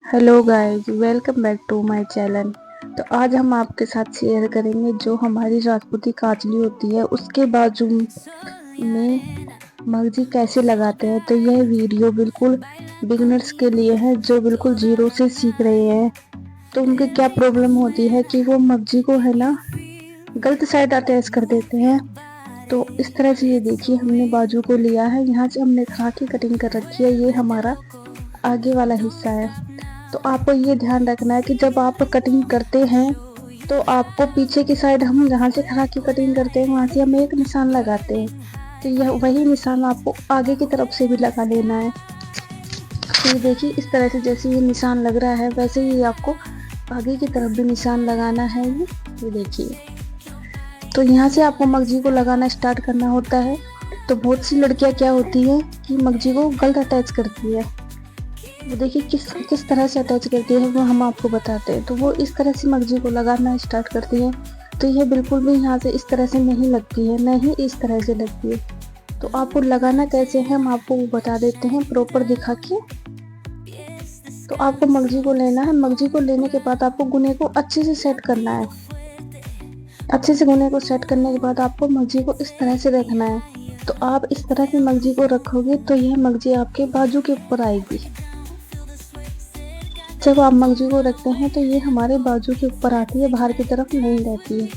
Hello guys, welcome back to my channel. तो आज हम आपके साथ शेयर करेंगे जो हमारी राजपूती कांचली होती है उसके बाजू में मगजी कैसे लगाते हैं। तो यह वीडियो बिल्कुल बिगिनर्स के लिए है जो बिल्कुल जीरो से सीख रहे हैं। तो उनके क्या प्रॉब्लम होती है कि वो मगजी को है ना गलत साइड अटैच कर देते हैं। तो इस तरह से ये देखिए, हमने बाजू को लिया है, यहाँ से हमने खाकी कटिंग कर रखी है, ये हमारा आगे वाला हिस्सा है। तो आपको ये ध्यान रखना है कि जब आप कटिंग करते हैं तो आपको पीछे की साइड, हम जहाँ से खड़ा की कटिंग करते हैं वहाँ से हम एक निशान लगाते हैं, तो यह वही निशान आपको आगे की तरफ से भी लगा लेना है। तो ये देखिए, इस तरह से जैसे ये निशान लग रहा है वैसे ही आपको आगे की तरफ भी निशान लगाना है। ये देखिए, तो यहाँ से आपको मगजी को लगाना स्टार्ट करना होता है। तो बहुत सी लड़कियाँ क्या होती है कि मगजी को गलत अटैच करती है। वो देखिए किस तरह से अटैच करती है, वो हम आपको बताते हैं। तो वो इस तरह से मगजी को लगाना स्टार्ट करती है, तो ये बिल्कुल भी यहाँ से इस तरह से नहीं लगती है, न ही इस तरह से लगती है। तो आपको लगाना कैसे है हम आपको वो बता देते हैं प्रॉपर दिखा के। तो आपको मगजी को लेना है, मगजी को लेने के बाद आपको गुने को अच्छे से सेट करना है। अच्छे से गुने को सेट करने के बाद आपको मगजी को इस तरह से रखना है। तो आप इस तरह से मगजी को रखोगे तो यह मगजी आपके बाजू के ऊपर आएगी। जब आप मगजी को रखते हैं तो ये हमारे बाजू के ऊपर आती है, बाहर की तरफ नहीं रहती है।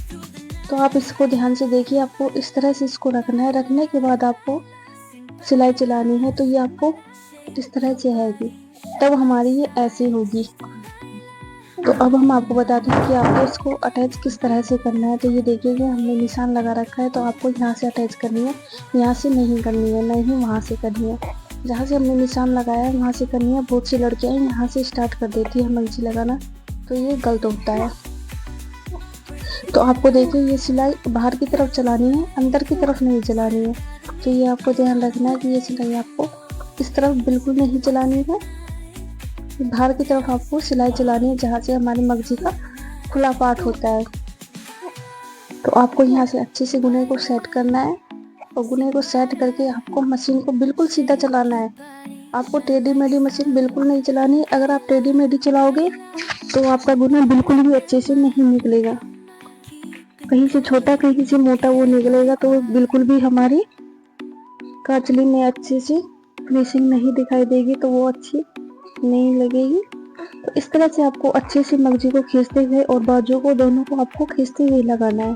तो आप इसको ध्यान से देखिए, आपको इस तरह से इसको रखना है। रखने के बाद आपको सिलाई चलानी है, तो ये आपको इस तरह से आएगी, तब हमारी ये ऐसी होगी। तो अब हम आपको बताते हैं कि आपको इसको अटैच किस तरह से करना है। तो ये देखिए कि हमने निशान लगा रखा है, तो आपको यहाँ से अटैच करनी है, यहाँ से नहीं करनी है, नहीं वहाँ से करनी है। जहाँ से हमने निशान लगाया है वहाँ से करनी है। बहुत सी लड़कियाँ यहाँ से स्टार्ट कर देती है मगजी लगाना, तो ये गलत होता है। तो आपको देखिए, ये सिलाई बाहर की तरफ चलानी है, अंदर की तरफ नहीं चलानी है। तो ये आपको ध्यान रखना है कि ये सिलाई आपको इस तरफ बिल्कुल नहीं चलानी है, बाहर की तरफ आपको सिलाई चलानी है, जहाँ से हमारी मगजी का खुला पार्ट होता है। तो आपको यहाँ से अच्छे से गुने को सेट करना है, और गुने को सेट करके आपको मशीन को बिल्कुल सीधा चलाना है। आपको टेढ़ी मेढ़ी मशीन बिल्कुल नहीं चलानी है। अगर आप टेढ़ी मेढ़ी चलाओगे तो आपका गुना बिल्कुल भी अच्छे से नहीं निकलेगा, कहीं से छोटा कहीं से मोटा वो निकलेगा, तो बिल्कुल भी हमारी कांचली में अच्छे से फिनिशिंग नहीं दिखाई देगी, तो वो अच्छी नहीं लगेगी। तो इस तरह से आपको अच्छे से मगजी को खींचते हुए और बाजू को दोनों को आपको खींचते हुए लगाना है,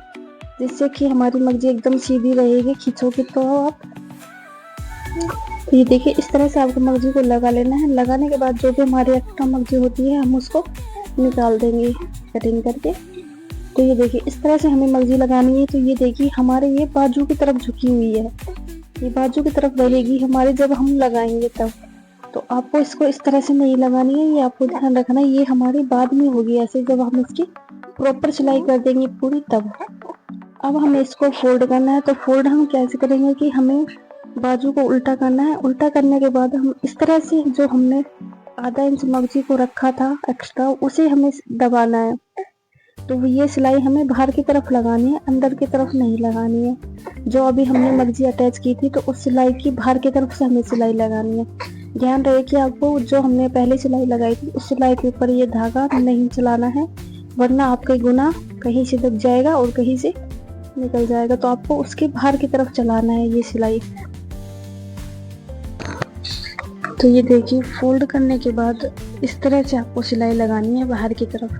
जिससे कि हमारी मगजी एकदम सीधी रहेगी। खींचोगे तो आप, ये देखिए, इस तरह से आपको मगजी को लगा लेना है। लगाने के बाद जो भी हमारी एक्स्ट्रा मगजी होती है हम उसको निकाल देंगे कटिंग करके। तो ये देखिए, इस तरह से हमें मगजी लगानी है। तो ये देखिए, हमारे ये बाजू की तरफ झुकी हुई है, ये बाजू की तरफ रहेगी हमारे जब हम लगाएंगे तब। तो आपको इसको इस तरह से नहीं लगानी है, ये आपको ध्यान रखना है। ये हमारी बाद में होगी ऐसे, जब हम इसकी प्रॉपर सिलाई कर देंगे पूरी तब। अब हमें इसको फोल्ड करना है। तो फोल्ड हम कैसे करेंगे कि हमें बाजू को उल्टा करना है। उल्टा करने के बाद हम इस तरह से जो हमने आधा इंच मगजी को रखा था एक्स्ट्रा, उसे हमें दबाना है। तो ये सिलाई हमें बाहर की तरफ लगानी है, अंदर की तरफ नहीं लगानी है। जो अभी हमने मगजी अटैच की थी तो उस सिलाई की बाहर की तरफ से हमें सिलाई लगानी है। ध्यान रहे कि आपको जो हमने पहले सिलाई लगाई थी उस सिलाई के ऊपर ये धागा नहीं चलाना है, वरना आपका गुना कहीं से दब जाएगा और कहीं से निकल जाएगा। तो आपको उसके बाहर की तरफ चलाना है ये सिलाई। तो ये देखिए, फोल्ड करने के बाद इस तरह से आपको सिलाई लगानी है बाहर की तरफ।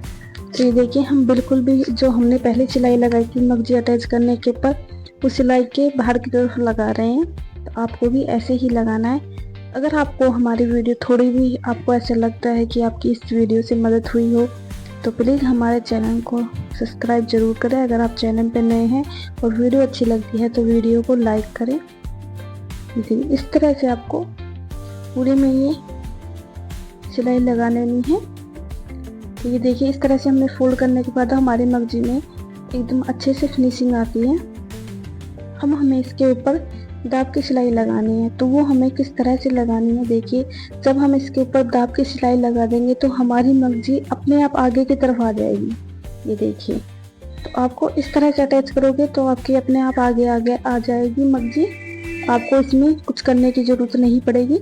तो ये देखिए, हम बिल्कुल भी जो हमने पहले सिलाई लगाई थी मगजी अटैच करने के ऊपर, उस सिलाई के बाहर की तरफ लगा रहे हैं। तो आपको भी ऐसे ही लगाना है। अगर आपको हमारी वीडियो थोड़ी भी आपको ऐसा लगता है कि आपकी इस वीडियो से मदद हुई हो, तो प्लीज़ हमारे चैनल को सब्सक्राइब जरूर करें। अगर आप चैनल पर नए हैं और वीडियो अच्छी लगती है तो वीडियो को लाइक करें। इस तरह से आपको पूरे में ये सिलाई लगा लेनी है। तो ये देखिए, इस तरह से हमने फोल्ड करने के बाद हमारी मगजी में एकदम अच्छे से फिनिशिंग आती है। हमें इसके ऊपर दाब की सिलाई लगानी है। तो वो हमें किस तरह से लगानी है, देखिए, जब हम इसके ऊपर दाब की सिलाई लगा देंगे तो हमारी मगजी अपने आप आगे की तरफ आ जाएगी। ये देखिए, तो आपको इस तरह से अटैच करोगे तो आपकी अपने आप आगे आगे आ जाएगी मगजी। आपको इसमें कुछ करने की ज़रूरत नहीं पड़ेगी।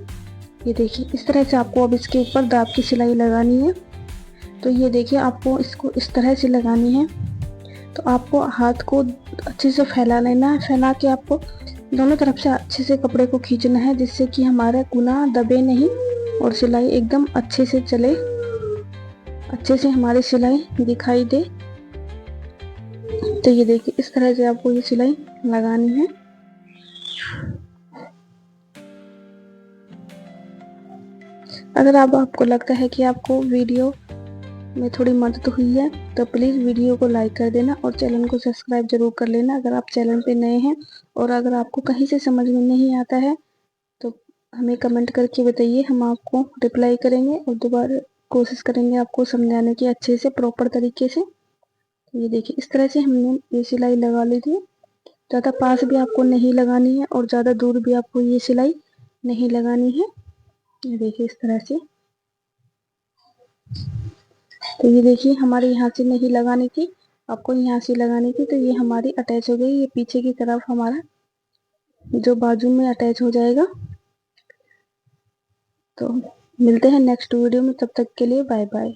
ये देखिए इस तरह से आपको अब इसके ऊपर दाब की सिलाई लगानी है। तो ये देखिए आपको इसको इस तरह से लगानी है। तो आपको हाथ को अच्छे से फैला लेना है, फैला के आपको दोनों तरफ से अच्छे से कपड़े को खींचना है, जिससे कि हमारा गुना दबे नहीं और सिलाई एकदम अच्छे से चले, अच्छे से हमारी सिलाई दिखाई दे। तो ये देखिए इस तरह से आपको ये सिलाई लगानी है। अगर आपको लगता है कि आपको वीडियो में थोड़ी मदद हुई है तो प्लीज़ वीडियो को लाइक कर देना और चैनल को सब्सक्राइब जरूर कर लेना अगर आप चैनल पे नए हैं। और अगर आपको कहीं से समझ में नहीं आता है तो हमें कमेंट करके बताइए, हम आपको रिप्लाई करेंगे और दोबारा कोशिश करेंगे आपको समझाने की अच्छे से प्रॉपर तरीके से। ये देखिए इस तरह से हमने ये सिलाई लगा ली थी। ज़्यादा पास भी आपको नहीं लगानी है और ज़्यादा दूर भी आपको ये सिलाई नहीं लगानी है। ये देखिए इस तरह से। तो ये देखिए हमारे यहाँ से नहीं लगानी थी, आपको यहाँ से लगानी थी। तो ये हमारी अटैच हो गई, ये पीछे की तरफ हमारा जो बाजू में अटैच हो जाएगा। तो मिलते हैं नेक्स्ट वीडियो में, तब तक के लिए बाय बाय।